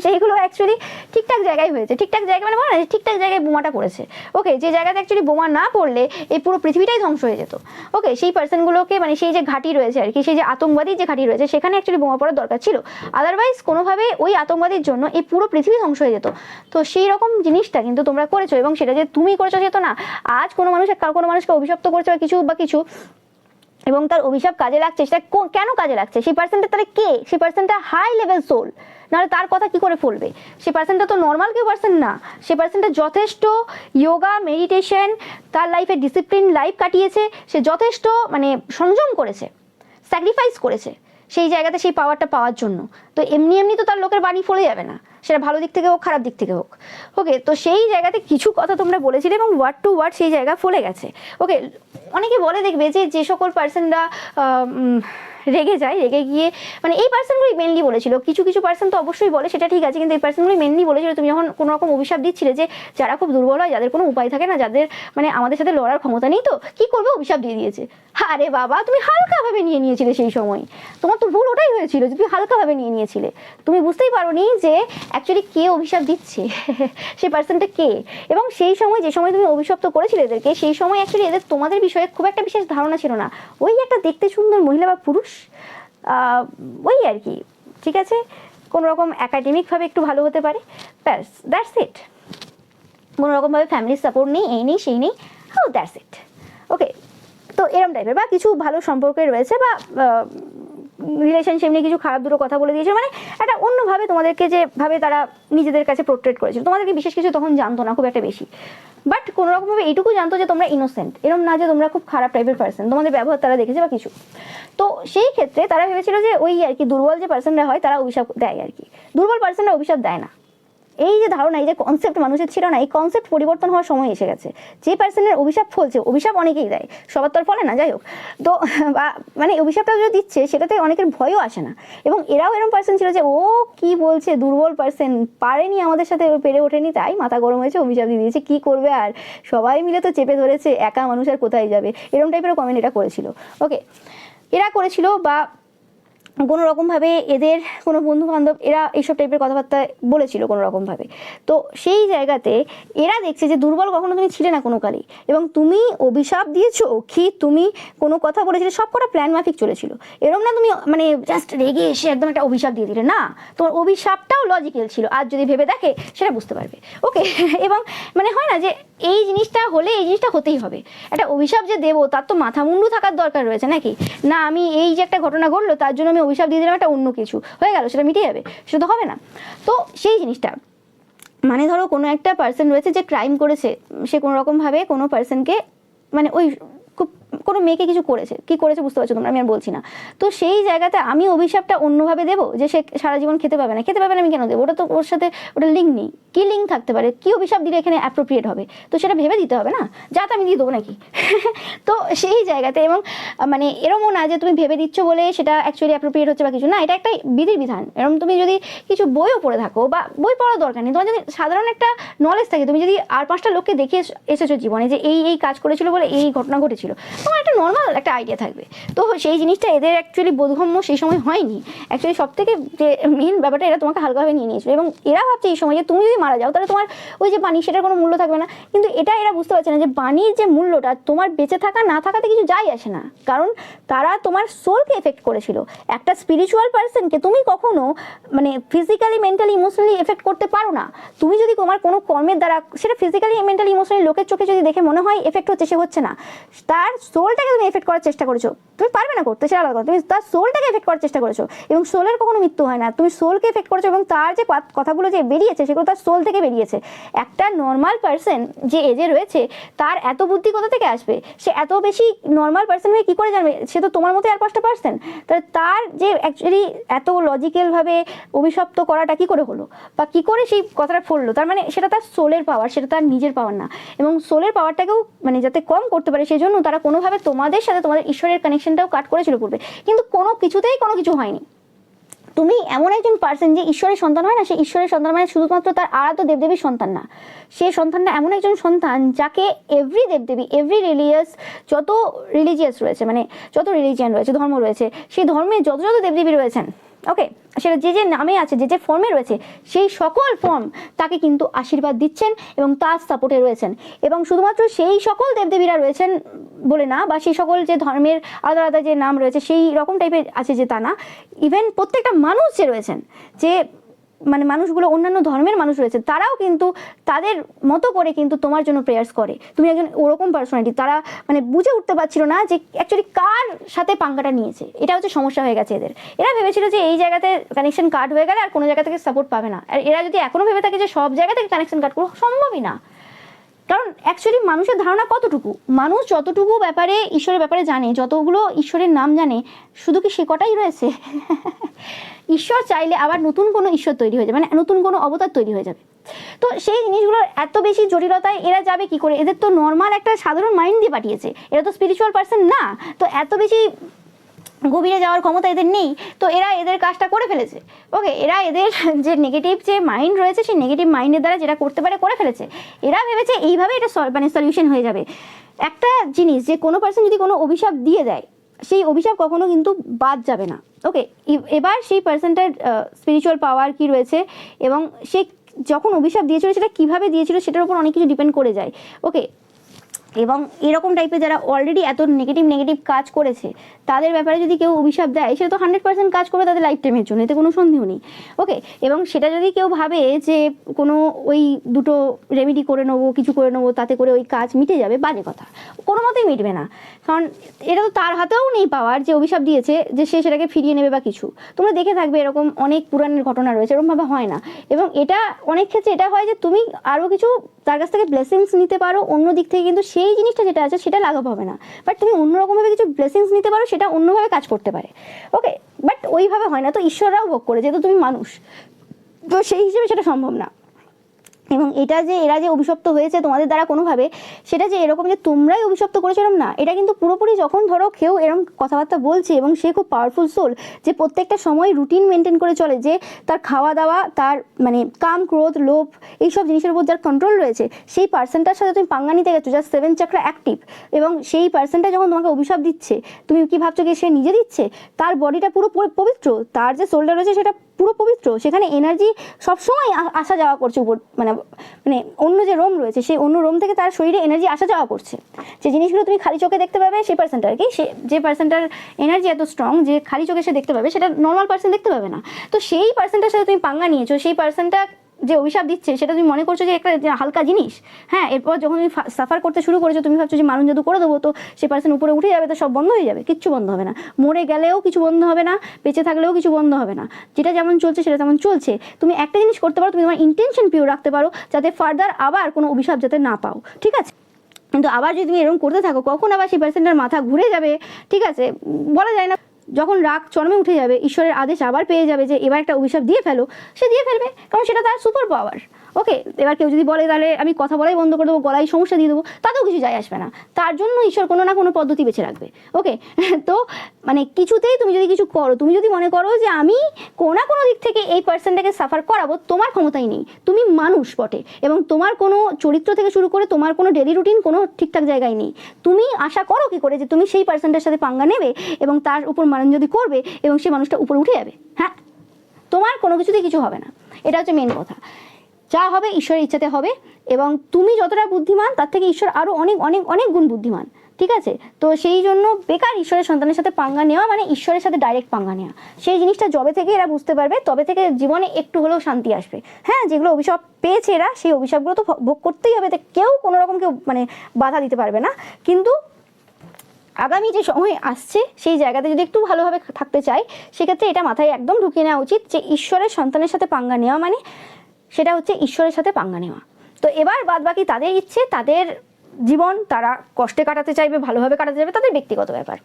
সেইগুলো অ্যাকচুয়ালি ঠিকঠাক জায়গায় হয়েছে, ঠিকঠাক জায়গায় মানে বলে না ঠিকঠাক জায়গায় বোমাটা পড়েছে। ওকে, যে জায়গাতে অ্যাকচুয়ালি বোমা না পড়লে এই পুরো পৃথিবীটাই ধ্বংস হয়ে যেত। ওকে, সেই পার্সনগুলোকে মানে সেই যে ঘাঁটি রয়েছে আর কি, সেই যে আতঙ্কবাদীর যে ঘাঁটি রয়েছে, সেখানে অ্যাকচুয়ালি বোমা পড়ার দরকার ছিল, আদারওয়াইজ কোনোভাবে ওই আতঙ্কবাদীর জন্য এই পুরো পৃথিবী ধ্বংস হয়ে যেত। তো সেই রকম জিনিসটা কিন্তু তোমরা করেছো, এবং সেটা যে তুমি করেছো সে তো না। আজ কোনো মানুষকে অভিশপ্ত করছে বা কিছু এবং তার অভিশাপ কাজে লাগছে, সেটা কেন কাজে লাগছে? সেই পার্সনটা তাহলে কে? সেই পার্সনটা হাই লেভেল সোল, নাহলে তার কথা কি করে ফলবে? সে পার্সনটা তো নর্মাল কেউ পার্সন না, সে পার্সনটা যথেষ্ট যোগা মেডিটেশন, তার লাইফে ডিসিপ্লিন লাইফ কাটিয়েছে, সে যথেষ্ট মানে সংযম করেছে, স্যাক্রিফাইস করেছে সেই জায়গাতে সেই পাওয়ারটা পাওয়ার জন্য। তো এমনি এমনি তো তার লোকের বাড়ি ফলে যাবে না, সেটা ভালো দিক থেকে হোক খারাপ দিক থেকে হোক। ওকে, তো সেই জায়গাতে কিছু কথা তোমরা বলেছিলে এবং ওয়ার্ড টু ওয়ার্ড সেই জায়গা ফলে গেছে। ওকে, অনেকে বলে দেখবে যে সকল পার্সনরা রেগে যায়, রেগে গিয়ে মানে এই পার্সনগুলি মেনলি বলেছিল, কিছু কিছু পার্সন তো অবশ্যই বলে সেটা ঠিক আছে, কিন্তু এই পার্সনগুলি মেনলি বলেছিল তুমি যখন কোনো রকম অভিশাপ দিচ্ছিলে যে যারা খুব দুর্বল হয়, যাদের কোনো উপায় থাকে না, যাদের মানে আমাদের সাথে লড়ার ক্ষমতা নেই, তো কি করবে, অভিশাপ দিয়ে দিয়েছে। আরে বাবা, তুমি হালকাভাবে নিয়ে নিয়েছিলে সেই সময়, তোমার তো ভুল ওটাই হয়েছিল যে তুমি হালকাভাবে নিয়ে নিয়েছিলে, তুমি বুঝতেই পারোনি যে অ্যাকচুয়ালি কে অভিশাপ দিচ্ছে সেই পার্সনটা কে। এবং সেই সময় যে সময় তুমি অভিশপ্ত করেছিলে এদেরকে, সেই সময় অ্যাকচুয়ালি এদের তোমাদের বিষয়ে খুব একটা বিশেষ ধারণা ছিল না, ওই একটা দেখতে সুন্দর মহিলা বা পুরুষ, ওই আর কি, ঠিক আছে, কোনো রকম একাডেমিকভাবে একটু ভালো হতে পারে, ব্যাস, দ্যাটস ইট। কোনো রকমভাবে ফ্যামিলির সাপোর্ট নেই, এই নেই সেই নেই, হাউ দ্যাটস ইট। ওকে, তো এরম টাইপের বা কিছু ভালো সম্পর্কে রয়েছে, বা রিলেশনশিপ নিয়ে কিছু খারাপ দুটো কথা বলে দিয়েছিল, মানে একটা অন্যভাবে তোমাদেরকে যেভাবে তারা নিজেদের কাছে পোর্ট্রেট করেছিল, তোমাদেরকে বিশেষ কিছু তখন জানতো না খুব একটা বেশি, বাট কোনো রকমভাবে এইটুকু জানতো যে তোমরা ইনোসেন্ট, এরকম না যে তোমরা খুব খারাপ টাইপের পার্সন, তোমাদের ব্যবহার তারা দেখেছে বা কিছু। তো সেই ক্ষেত্রে তারা ভেবেছিল যে ওই আর কি দুর্বল যে পার্সনরা হয় তারা অভিশাপ দেয় আর কি, দুর্বল পার্সনরা অভিশাপ দেয় না। এই যে ধারণা, এই যে কনসেপ্ট মানুষের ছিল না, এই কনসেপ্ট পরিবর্তন হওয়ার সময় এসে গেছে। যে পার্সনের অভিশাপ ফলছে, অভিশাপ অনেকেই দেয়, সবার তো আর ফলে না, যাই হোক, তো মানে অভিশাপটা যে দিচ্ছে সেটাতে অনেকের ভয়ও আসে না। এবং এরাও এরকম পার্সন ছিল যে ও কি বলছে, দুর্বল পার্সন, পারেনি আমাদের সাথে, পেরে ওঠেনি, তাই মাথা গরম হয়েছে, অভিশাপ দিয়ে দিয়েছে, কি করবে আর, সবাই মিলে তো চেপে ধরেছে, একা মানুষ আর কোথায় যাবে, এরকম টাইপেরও কমেন্ট এটা করেছিল। ওকে, এরা করেছিল, বা কোনো রকমভাবে এদের কোনো বন্ধু বান্ধব এরা এইসব টাইপের কথাবার্তা বলেছিল কোনো রকমভাবে। তো সেই জায়গাতে এরা দেখছে যে দুর্বল কখনো তুমি ছিলে না কোনো কালেই, এবং তুমি অভিশাপ দিয়েছো কি তুমি কোনো কথা বলেছিলে, সব কটা প্ল্যান মাফিক চলেছিল। এরকম না তুমি মানে জাস্ট রেগে এসে একদম একটা অভিশাপ দিয়ে দিলে, না, তোমার অভিশাপটাও লজিক্যাল ছিল, আর যদি ভেবে দেখে সেটা বুঝতে পারবে। ওকে, এবং মানে হয় না যে এই জিনিসটা হলে এই জিনিসটা হতেই হবে, একটা অভিশাপ যে দেবো তার তো মাথা মুন্ডু থাকার দরকার রয়েছে নাকি, না আমি এই যে একটা ঘটনা ঘটলো তার জন্য আমি অভিশাপ দিয়ে দিলাম, একটা অন্য কিছু হয়ে গেল, সেটা মিটে যাবে, সেটা তো হবে না। তো সেই জিনিসটা মানে ধরো কোনো একটা পার্সন রয়েছে যে ক্রাইম করেছে, সে কোনো রকমভাবে কোনো পার্সনকে মানে ওই খুব কোনো মেয়েকে কিছু করেছে, কি করেছে বুঝতে পারছো তোমরা, আমি আর বলছি না। তো সেই জায়গাতে আমি অভিশাপটা অন্যভাবে দেবো যে সে সারা জীবন খেতে পাবে না, খেতে পাবে না আমি কেন দেবো, ওটা তো ওর সাথে ওটা লিঙ্ক নেই, কি লিঙ্ক থাকতে পারে, কি অভিশাপ দিলে এখানে অ্যাপ্রোপ্রিয়েট হবে, তো সেটা ভেবে দিতে হবে না, যা তো আমি দিয়ে দেবো নাকি। তো সেই জায়গাতে, এবং মানে এরমও না যে তুমি ভেবে দিচ্ছ বলে সেটা অ্যাকচুয়ালি অ্যাপ্রোপ্রিয়েট হচ্ছে বা কিছু না, এটা একটা বিধির বিধান। এরকম তুমি যদি কিছু বইও পড়ে থাকো, বা বই পড়ার দরকার নেই, তোমার যদি সাধারণ একটা নলেজ থাকে, তুমি যদি আর 5টা লোককে দেখে এসেছো জীবনে যে এই এই কাজ করেছিল বলে এই ঘটনা ঘটেছিল, তোমার একটা নর্মাল একটা আইডিয়া থাকবে। তো সেই জিনিসটা এদের অ্যাকচুয়ালি বোধগম্য সেই সময় হয়নি, অ্যাকচুয়ালি সব থেকে যে মেন ব্যাপারটা এরা তোমাকে হালকাভাবে নিয়ে নিয়েছিল, এবং এরা ভাবছে এই সময় যে তুমি যদি মারা যাও তাহলে তোমার ওই যে বাণী সেটার কোনো মূল্য থাকবে না। কিন্তু এটা এরা বুঝতে পারছে না যে বাণীর যে মূল্যটা তোমার বেঁচে থাকা না থাকাতে কিছু যায় আসে না, কারণ তারা তোমার সোলকে এফেক্ট করেছিল। একটা স্পিরিচুয়াল পার্সনকে তুমি কখনো মানে ফিজিক্যালি, মেন্টালি, ইমোশনালি এফেক্ট করতে পারো না। তুমি যদি তোমার কোনো কর্মের দ্বারা সেটা ফিজিক্যালি, মেন্টালি, ইমোশনালি লোকের চোখে যদি দেখে মনে হয় এফেক্ট হচ্ছে, সে হচ্ছে না, তার সোলটাকে তুমি এফেক্ট করার চেষ্টা করেছো, তুমি পারবে না করতে, সেটা আলাদা কথা, তুমি তার সোলটাকে এফেক্ট করার চেষ্টা করেছো, এবং সোলের কখনো মৃত্যু হয় না, তুমি সোলকে এফেক্ট করেছো, এবং তার যে কথাগুলো যে বেরিয়েছে সেগুলো তার সোল থেকে বেরিয়েছে। একটা নর্মাল পার্সন যে এজে রয়েছে তার এত বুদ্ধি কোথা থেকে আসবে, সে এত বেশি নর্মাল পার্সন হয়ে কী করে জানবে, সে তো তোমার মতো আর 5টা পার্সন, তাহলে তার যে অ্যাকচুয়ালি এত লজিক্যালভাবে অভিশপ্ত করাটা কী করে হলো, বা কী করে সেই কথাটা ফললো, তার মানে সেটা তার সোলের পাওয়ার, সেটা তার নিজের পাওয়ার না। এবং সোলের পাওয়ারটাকেও মানে যাতে কম করতে পারে সেই জন্য তারা কোনোভাবে তোমাদের সাথে তোমাদের ঈশ্বরের কানেকশনটাও কাট করেছিল পূর্বে, কিন্তু কোনো কিছুতেই কোনো কিছু হয়নি। তুমি এমন একজন পার্সন যে ঈশ্বরের সন্তান হয় না, সেই ঈশ্বরের সন্তান মানে শুধুমাত্র তার আরাধ্য দেবদেবীর সন্তান না, সেই সন্তানটা এমন একজন সন্তান যাকে এভরি দেবদেবী, এভরি যত রিলিজিয়াস রয়েছে, মানে যত রিলিজিয়ান রয়েছে, ধর্ম রয়েছে, সেই ধর্মে যত যত দেবদেবী রয়েছেন, ওকে, সেটা যে যে নামে আছে, যে যে ফর্মে রয়েছে, সেই সকল ফর্ম তাকে কিন্তু আশীর্বাদ দিচ্ছেন এবং তার সাপোর্টে রয়েছেন। এবং শুধুমাত্র সেই সকল দেবদেবীরা রয়েছেন বলে না, বা সেই সকল যে ধর্মের আলাদা আলাদা যে নাম রয়েছে সেই রকম টাইপের আছে যে তা না, ইভেন প্রত্যেকটা মানুষ যে রয়েছেন, যে মানে মানুষগুলো অন্যান্য ধর্মের মানুষ রয়েছে, তারাও কিন্তু তাদের মতো করে কিন্তু তোমার জন্য প্রেয়ার্স করে। তুমি একজন ওরকম পার্সোনালিটি, তারা মানে বুঝে উঠতে পারছিল না যে অ্যাকচুয়ালি কার সাথে পাঙ্গাটা নিয়েছে, এটা হচ্ছে সমস্যা হয়ে গেছে এদের। এরা ভেবেছিল যে এই জায়গাতে কানেকশন কাট হয়ে গেলে আর কোনো জায়গা থেকে সাপোর্ট পাবে না, আর এরা যদি এখনো ভেবে থাকে যে সব জায়গা থেকে কানেকশন কাট করবো, সম্ভবই না। কারণ অ্যাকচুয়ালি মানুষের ধারণা কতটুকু, মানুষ যতটুকু ব্যাপারে ঈশ্বরের ব্যাপারে জানে, যতগুলো ঈশ্বরের নাম জানে, শুধু কি সে কটাই রয়েছে? ঈশ্বর চাইলে আবার নতুন কোনো ঈশ্বর তৈরি হয়ে যাবে, মানে নতুন কোনো অবতার তৈরি হয়ে যাবে। তো সেই জিনিসগুলোর এত বেশি জটিলতায় এরা যাবে কি করে, এদের তো নর্মাল একটা সাধারণ মাইন্ড দিয়ে পাঠিয়েছে, এরা তো স্পিরিচুয়াল পার্সন না, তো এত বেশি গভীরে যাওয়ার ক্ষমতা এদের নেই, তো এরা এদের কাজটা করে ফেলেছে। ওকে, এরা এদের যে নেগেটিভ যে মাইন্ড রয়েছে সেই নেগেটিভ মাইন্ডের দ্বারা যেটা করতে পারে করে ফেলেছে। এরা ভেবেছে এইভাবে এটা মানে সলিউশন হয়ে যাবে। একটা জিনিস যে কোনো পার্সন যদি কোনো অভিশাপ দিয়ে দেয়, সেই অভিশাপ কখনো কিন্তু বাদ যাবে না। ওকে, এবার সেই পার্সনটার স্পিরিচুয়াল পাওয়ার কি রয়েছে, এবং সে যখন অভিশাপ দিয়েছিল সেটা কিভাবে দিয়েছিল সেটার উপর অনেক কিছু ডিপেন্ড করে যায়। ওকে, এবং এরকম টাইপের যারা অলরেডি এত নেগেটিভ কাজ করেছে তাদের ব্যাপারে যদি কেউ অভিশাপ দেয়, সেটা তো 100% কাজ করবে তাদের লাইফ টাইমের জন্য, এতে কোনো সন্দেহ নেই। ওকে, এবং সেটা যদি কেউ ভাবে যে কোনো ওই দুটো রেমেডি করে নেবো, কিছু করে নেবো, তাতে করে ওই কাজ মিটে যাবে, বাজে কথা, কোনো মতেই মিটবে না। কারণ এটা তো তার হাতেও নেই পাওয়ার যে অভিশাপ দিয়েছে যে সে সেটাকে ফিরিয়ে নেবে বা কিছু। তোমরা দেখে থাকবে এরকম অনেক পুরাণের ঘটনা রয়েছে, এরকমভাবে হয় না। এবং এটা অনেক ক্ষেত্রে এটা হয় যে তুমি আরও কিছু তার কাছ থেকে ব্লেসিংস নিতে পারো অন্য দিক থেকে, কিন্তু সেই জিনিসটা যেটা আছে সেটা লাঘব হবে না। বাট তুমি অন্যরকমভাবে কিছু ব্লেসিংস নিতে পারো, সেটা অন্যভাবে কাজ করতে পারে। ওকে, বাট ওইভাবে হয় না, তো ঈশ্বররাও ভোগ করে, যেহেতু তুমি মানুষ, তো সেই হিসেবে সেটা সম্ভব না। এবং এটা যে এরা যে অভিশপ্ত হয়েছে তোমাদের দ্বারা কোনোভাবে, সেটা যে এরকম যে তোমরাই অভিশপ্ত করেছো এরকম না। এটা কিন্তু পুরোপুরি যখন ধরো কেউ এরকম কথাবার্তা বলছে এবং সে খুব পাওয়ারফুল সোল, যে প্রত্যেকটা সময় রুটিন মেনটেন করে চলে, যে তার খাওয়া দাওয়া, তার মানে কাম, ক্রোধ, লোভ, এইসব জিনিসের উপর যার কন্ট্রোল রয়েছে, সেই পার্সনটার সাথে তুমি পাঙ্গা নিতে গেছো, যার 7 চাকরা অ্যাক্টিভ, এবং সেই পার্সনটা যখন তোমাকে অভিশাপ দিচ্ছে, তুমি কি ভাবছো যে সে নিজে দিচ্ছে? তার বডিটা পুরো পবিত্র, তার যে সোলটা রয়েছে সেটা পুরো পবিত্র, সেখানে এনার্জি সবসময় আসা যাওয়া করছে উপর, মানে মানে অন্য যে রোম রয়েছে সেই অন্য রোম থেকে তার শরীরে এনার্জি আসা যাওয়া করছে। যে জিনিসগুলো তুমি খালি চোখে দেখতে পাবে সেই পার্সনটার কি, সে যে পার্সনটার এনার্জি এত স্ট্রং যে খালি চোখে সে দেখতে পাবে, সেটা নর্মাল পার্সন দেখতে পাবে না। তো সেই পার্সনটার সাথে তুমি পাঙ্গা নিয়েছো, সেই পার্সনটা যে অভিশাপ দিচ্ছে সেটা তুমি মনে করছো যে একটা হালকা জিনিস। হ্যাঁ, এরপর যখন তুমি সাফার করতে শুরু করেছো, তুমি ভাবছো যে মানুষ জাদু করে দেবো, তো সে পার্সন উপরে উঠে যাবে, তো সব বন্ধ হয়ে যাবে। কিচ্ছু বন্ধ হবে না, মরে গেলেও কিছু বন্ধ হবে না, বেঁচে থাকলেও কিছু বন্ধ হবে না। যেটা যেমন চলছে সেটা তেমন চলছে। তুমি একটা জিনিস করতে পারো, তুমি তোমার ইন্টেনশন পিওর রাখতে পারো, যাতে ফার্দার আবার কোনো অভিশাপ যাতে না পাও, ঠিক আছে? কিন্তু আবার যদি তুমি এরকম করতে থাকো, কখন আবার সেই পার্সনটার মাথা ঘুরে যাবে, ঠিক আছে, বলা যায় না। যখন রাগ চরমে উঠে যাবে, ঈশ্বরের আদেশ আবার পেয়ে যাবে যে এবার একটা অভিশাপ দিয়ে ফেলো, সে দিয়ে ফেলবে, কারণ সেটা তার সুপার পাওয়ার। ওকে, এবার কেউ যদি বলে তাহলে আমি কথা বলাই বন্ধ করে দেবো, গলায় সমস্যা দিয়ে দেবো, তাতেও কিছু যায় আসবে না। তার জন্য ঈশ্বর কোনো না কোনো পদ্ধতি বেছে রাখবে। ওকে, তো মানে কিছুতেই তুমি যদি কিছু করো, তুমি যদি মনে করো যে আমি কোনো না কোনো দিক থেকে এই পার্সনটাকে সাফার করাবো, তোমার ক্ষমতাই নেই। তুমি মানুষ বটে, এবং তোমার কোনো চরিত্র থেকে শুরু করে তোমার কোনো ডেলি রুটিন কোনো ঠিকঠাক জায়গায় নেই। তুমি আশা করো কি করে যে তুমি সেই পার্সনটার সাথে পাঙ্গা নেবে এবং তার উপর মান যদি করবে এবং সেই মানুষটা উপরে উঠে যাবে? হ্যাঁ, তোমার কোনো কিছুতেই কিছু হবে না। এটা হচ্ছে মেন কথা। যা হবে ঈশ্বরের ইচ্ছাতে হবে, এবং তুমি যতটা বুদ্ধিমান তার থেকে ঈশ্বর আরও অনেক অনেক অনেক গুণ বুদ্ধিমান, ঠিক আছে? তো সেই জন্য বেকার ঈশ্বরের সন্তানের সাথে পাঙ্গা নেওয়া মানে ঈশ্বরের সাথে ডাইরেক্ট পাঙ্গা নেওয়া। সেই জিনিসটা যবে থেকে এরা বুঝতে পারবে, তবে থেকে জীবনে একটু হলেও শান্তি আসবে। হ্যাঁ, যেগুলো অভিশাপ পেয়েছে এরা, সেই অভিশাপগুলো তো ভোগ করতেই হবে, কেউ কোনো রকম কেউ মানে বাধা দিতে পারবে না। কিন্তু আগামী যে সময় আসছে সেই জায়গাতে যদি একটু ভালোভাবে থাকতে চাই, সেক্ষেত্রে এটা মাথায় একদম ঢুকিয়ে নেওয়া উচিত যে ঈশ্বরের সন্তানের সাথে পাঙ্গা নেওয়া মানে সেটা হচ্ছে ঈশ্বরের সাথে পাঙ্গা নেওয়া। তো এবার বাদ বাকি তাদের ইচ্ছে, তাদের জীবন, তারা কষ্টে কাটাতে চাইবে, ভালোভাবে কাটাতে চাইবে, তাদের ব্যক্তিগত ব্যাপার।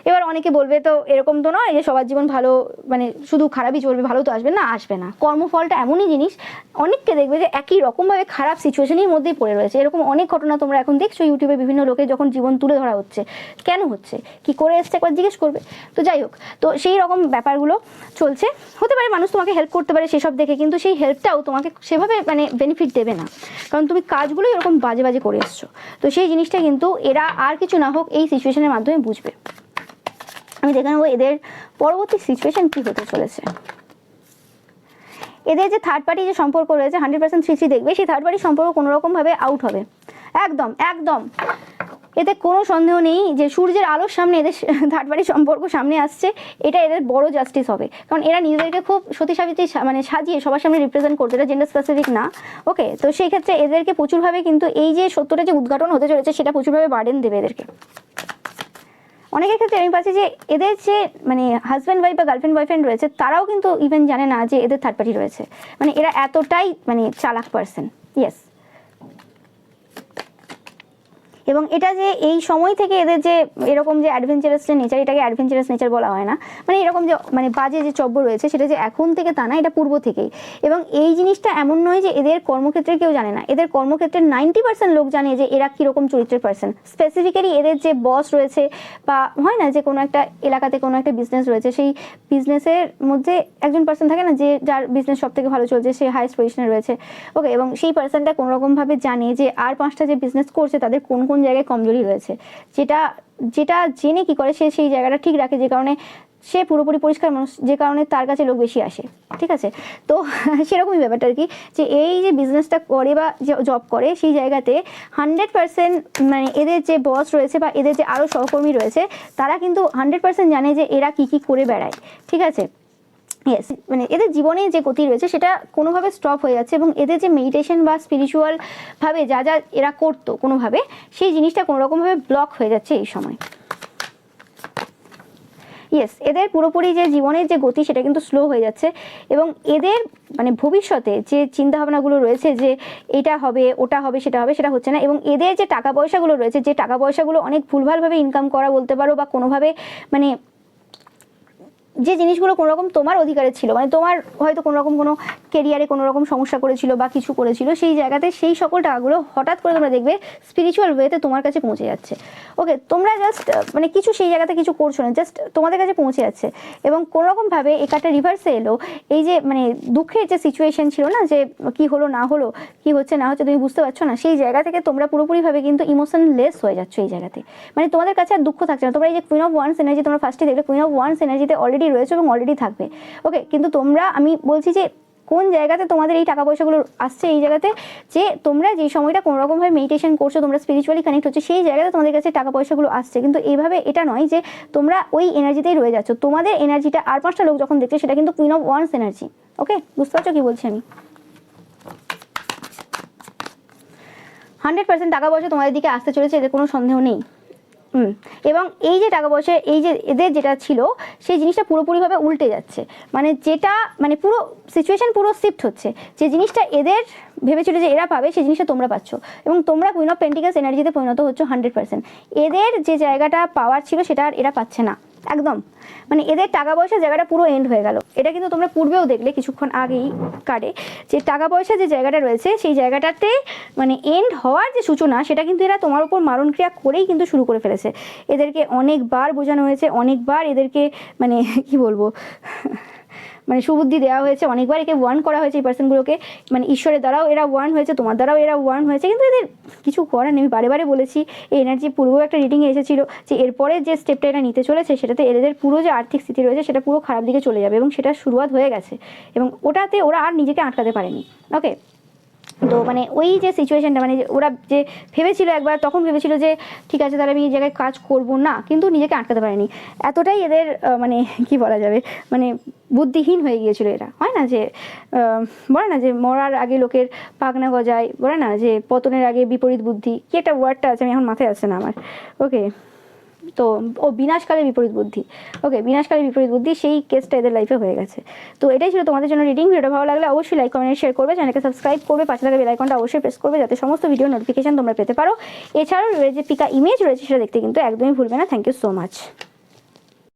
এবার অনেকে বলবে তো এরকম তো নয় যে সবার জীবন ভালো, মানে শুধু খারাপই চলবে, ভালো তো আসবে না। আসবে না, কর্মফলটা এমনই জিনিস, অনেককে দেখবে যে একই রকমভাবে খারাপ সিচুয়েশনের মধ্যেই পড়ে রয়েছে। এরকম অনেক ঘটনা তোমরা এখন দেখছো ইউটিউবে, বিভিন্ন লোকের যখন জীবন তুলে ধরা হচ্ছে, কেন হচ্ছে, কি করে এসছে একবার জিজ্ঞেস করবে। তো যাই হোক, তো সেই রকম ব্যাপারগুলো চলছে। হতে পারে মানুষ তোমাকে হেল্প করতে পারে সেসব দেখে, কিন্তু সেই হেল্পটাও তোমাকে সেভাবে মানে বেনিফিট দেবে না, কারণ তুমি কাজগুলো এরকম বাজে বাজে করে এসছো। তো সেই জিনিসটা কিন্তু এরা আর কিছু না হোক এই সিচুয়েশনের মাধ্যমে বুঝবে। আমি দেখে নেবো এদের পরবর্তী সিচুয়েশন কি হতে চলেছে। এদের যে থার্ড পার্টি যে সম্পর্ক রয়েছে 100% 3-3 দেখবে, সেই থার্ড পার্টির সম্পর্ক কোনো রকমভাবে আউট হবে, একদম একদম। এতে কোনো সন্দেহ নেই যে সূর্যের আলোর সামনে এদের থার্ড পার্টির সম্পর্ক সামনে আসছে, এটা এদের বড় জাস্টিস হবে। কারণ এরা নিজেদেরকে খুব সতী সাবিত্রী মানে সাজিয়ে সবার সামনে রিপ্রেজেন্ট করছে, এটা জেন্ডার স্পেসিফিক না। ওকে, তো সেই ক্ষেত্রে এদেরকে প্রচুরভাবে কিন্তু এই যে সত্যটা যে উদ্ঘাটন হতে চলেছে সেটা প্রচুরভাবে বার্ডেন দেবে এদেরকে। অনেকের ক্ষেত্রে আমি পাচ্ছি যে এদের যে মানে হাজব্যান্ড ওয়াইফ বা গার্লফ্রেন্ড বয়ফ্রেন্ড রয়েছে, তারাও কিন্তু ইভেন জানে না যে এদের থার্ড পার্টি রয়েছে। মানে এরা এতটাই মানে চালাক পার্সন। ইয়েস, এবং এটা যে এই সময় থেকে এদের যে এরকম যে অ্যাডভেঞ্চারাস যে নেচার, এটাকে অ্যাডভেঞ্চারাস নেচার বলা হয় না, মানে এরকম যে মানে বাজে যে চব্য রয়েছে সেটা যে এখন থেকে তা না, এটা পূর্ব থেকেই। এবং এই জিনিসটা এমন নয় যে এদের কর্মক্ষেত্রে কেউ জানে না, এদের কর্মক্ষেত্রে 90% লোক জানে যে এরা কীরকম চরিত্রের পার্সন। স্পেসিফিক্যালি এদের যে বস রয়েছে, বা হয় না যে কোনো একটা এলাকাতে কোনো একটা বিজনেস রয়েছে, সেই বিজনেসের মধ্যে একজন পার্সন থাকে না যে যার বিজনেস সব থেকে ভালো চলছে, সে হাইস্ট পজিশনে রয়েছে। ওকে, এবং সেই পার্সনটা কোনোরকমভাবে জানে যে আর 5টা যে বিজনেস করছে তাদের কোন কোন জায়গায় কমজোরি রয়েছে, যেটা জেনে কি করে সে সেই জায়গাটা ঠিক রাখে, যে কারণে সে পুরোপুরি পরিষ্কার মানুষ, যে কারণে তার কাছে লোক বেশি আসে, ঠিক আছে। তো সেরকমই ব্যাপারটা আর কি, যে এই যে বিজনেসটা করে বা জব করে সেই জায়গাতে 100% মানে এদের যে বস রয়েছে বা এদের যে আরও সহকর্মী রয়েছে তারা কিন্তু 100% জানে যে এরা কি কি করে বেড়ায়, ঠিক আছে। ইয়েস, মানে এদের জীবনে যে গতি রয়েছে সেটা কোনোভাবে স্টপ হয়ে যাচ্ছে, এবং এদের যে মেডিটেশন বা স্পিরিচুয়াল ভাবে যা যা এরা করতো কোনোভাবে, সেই জিনিসটা কোনোরকমভাবে ব্লক হয়ে যাচ্ছে এই সময়। ইয়েস, এদের পুরোপুরি যে জীবনের যে গতি সেটা কিন্তু স্লো হয়ে যাচ্ছে, এবং এদের মানে ভবিষ্যতে যে চিন্তাভাবনাগুলো রয়েছে যে এটা হবে ওটা হবে সেটা হবে, সেটা হচ্ছে না। এবং এদের যে টাকা পয়সাগুলো রয়েছে, যে টাকা পয়সাগুলো অনেক ভুলভালভাবে ইনকাম করা বলতে পারো, বা কোনোভাবে মানে যে জিনিসগুলো কোনো রকম তোমার অধিকারে ছিল, মানে তোমার হয়তো কোনো রকম কোনো কেরিয়ারে কোনো রকম সমস্যা করেছিল বা কিছু করেছিল, সেই জায়গাতে সেই সকল টাকাগুলো হঠাৎ করে তোমরা দেখবে স্পিরিচুয়াল ওয়েতে তোমার কাছে পৌঁছে যাচ্ছে। ওকে, তোমরা জাস্ট মানে কিছু সেই জায়গাতে কিছু করছো না, জাস্ট তোমাদের কাছে পৌঁছে যাচ্ছে। এবং কোনোরকমভাবে এই কার্ডটা রিভার্সে এলো, এই যে মানে দুঃখের যে সিচুয়েশন ছিল না, যে কি হলো না হলো, কি হচ্ছে না হচ্ছে তুমি বুঝতে পারছো না, সেই জায়গা থেকে তোমরা পুরোপুরিভাবে কিন্তু ইমোশনলেস হয়ে যাচ্ছ এই জায়গাতে। মানে তোমাদের কাছে আর দুঃখ থাকছে না। তোমরা এই যে কুইন অফ ওয়ান্স এনার্জি তোমরা ফার্স্টে দেখলে, কুইন অফ ওয়ান্স এনার্জিতে অলরেডি রয়েছে এবং অলরেডি থাকবে। ওকে, কিন্তু তোমরা, আমি বলছি যে কোন জায়গাতে তোমাদের এই টাকা পয়সাগুলো আসছে, এই জায়গাতে যে তোমরা যে সময়টা কোনো রকমভাবে মেডিটেশন করছো, তোমরা স্পিরিচুয়ালি কানেক্ট হচ্ছে, সেই জায়গাতে তোমাদের কাছে টাকা পয়সাগুলো আসছে। কিন্তু এইভাবে এটা নয় যে তোমরা ওই এনার্জিতেই রয়ে যাচ্ছ, তোমাদের এনার্জিটা আর 5টা লোক যখন দেখছে সেটা কিন্তু কুইন অফ ওয়ান্স এনার্জি। ওকে, বুঝতে পারছো কি বলছি আমি? 100% টাকা পয়সা তোমাদের দিকে আসতে চলেছে, এদের কোনো সন্দেহ নেই। এবং এই যে টাকা পয়সা, এই যে এদের যেটা ছিল সেই জিনিসটা পুরোপুরিভাবে উল্টে যাচ্ছে, মানে যেটা মানে পুরো সিচুয়েশন পুরো শিফট হচ্ছে। যে জিনিসটা এদের ভেবেছিল যে এরা পাবে, সেই জিনিসটা তোমরা পাচ্ছ, এবং তোমরা কুইন অফ পেন্টিকালস এনার্জিতে পরিণত হচ্ছ 100%। এদের যে জায়গাটা পাওয়ার ছিল সেটা আর এরা পাচ্ছে না একদম, মানে এদের টাকা পয়সা জায়গাটা পুরো এন্ড হয়ে গেল। এটা কিন্তু তোমরা পূর্বেও দেখলে কিছুক্ষণ আগেই কার্ডে, যে টাকা পয়সা যে জায়গাটা রয়েছে সেই জায়গাটাতে মানে এন্ড হওয়ার যে সূচনা, সেটা কিন্তু এরা তোমার উপর মারণ ক্রিয়া করেই কিন্তু শুরু করে ফেলেছে। এদেরকে অনেকবার বোঝানো হয়েছে, অনেকবার এদেরকে মানে কি বলবো মানে সুবুদ্ধি দেওয়া হয়েছে, অনেকবার একে ওয়ার্ন করা হয়েছে এই পার্সনগুলোকে, মানে ঈশ্বরের দ্বারাও এরা ওয়ার্ন হয়েছে, তোমার দ্বারাও এরা ওয়ার্ন হয়েছে, কিন্তু এদের কিছু করার নেই। আমি বারে বারে বলেছি, এই এনার্জি পূর্বেও একটা রিডিংয়ে এসেছিলো যে এরপরে যে স্টেপটা এটা নিতে চলেছে সেটাতে এদের পুরো যে আর্থিক স্থিতি রয়েছে সেটা পুরো খারাপ দিকে চলে যাবে, এবং সেটা শুরুয়াত হয়ে গেছে, এবং ওটাতে ওরা আর নিজেকে আটকাতে পারেনি। ওকে, তো মানে ওই যে সিচুয়েশনটা, মানে ওরা যে ভেবেছিল একবার, তখন ভেবেছিল যে ঠিক আছে তাহলে আমি এই জায়গায় কাজ করব না, কিন্তু নিজেকে আটকাতে পারেনি। এতটাই এদের মানে কি বলা যাবে, মানে বুদ্ধিহীন হয়ে গিয়েছিল এরা। হয় না যে বলে না যে মরার আগে লোকের পাখনা গজায়, বলে না যে পতনের আগে বিপরীত বুদ্ধি, কি একটা ওয়ার্ডটা আছে, আমি এখন মাথায় আসছে না আমার। ওকে, তো ও বিনাশকালে বিপরীত বুদ্ধি। ওকে, বিনাশকালে বিপরীত বুদ্ধি, সেই কেসটা এদের লাইফে হয়ে গেছে। তো এটাই ছিল তোমাদের জন্য রিডিং। ভিডিওটা ভালো লাগলে অবশ্যই লাইক কমেন্ট শেয়ার করবে, চ্যানেলকে সাবস্ক্রাইব করবে, পাশে থাকা বেল আইকনটা অবশ্যই প্রেস করবে যাতে সমস্ত ভিডিও নোটিফিকেশন তোমরা পেতে পারো। এছাড়াও যে পিকা ইমেজ রয়েছে সেটা দেখতে কিন্তু একদমই ভুলবে না। Thank you so much.